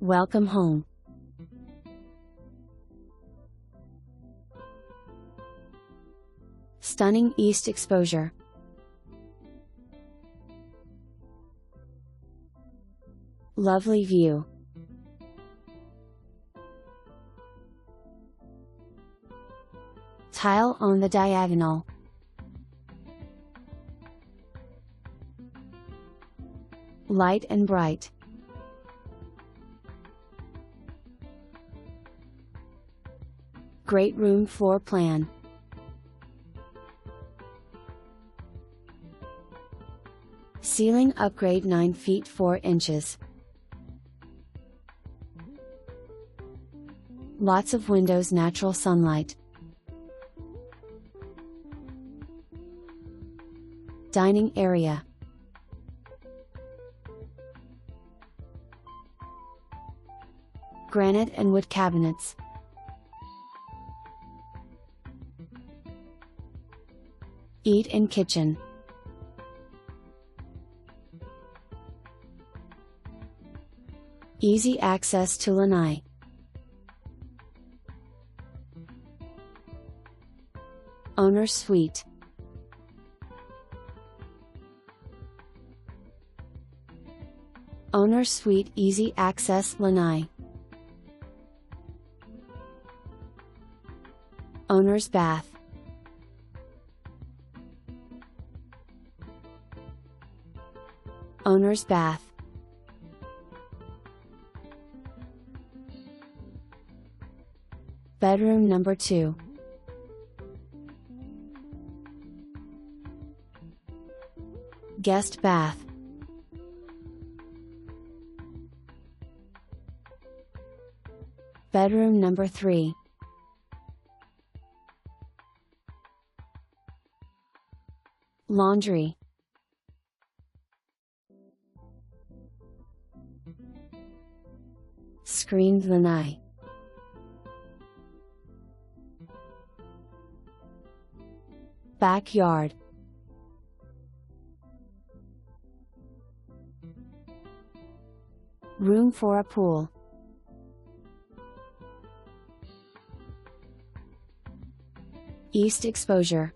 Welcome home. Stunning east exposure. Lovely view. Tile on the diagonal. Light and bright. Great room floor plan. Ceiling upgrade 9 feet 4 inches. Lots of windows, natural sunlight. Dining area. Granite and wood cabinets. Eat-in kitchen. Easy access to lanai. Owner's suite. Owner's suite, easy access lanai. Owner's bath. Owner's bath. Bedroom number 2. Guest bath. Bedroom number 3. Laundry. Screened lanai. Backyard. Room for a pool. East exposure.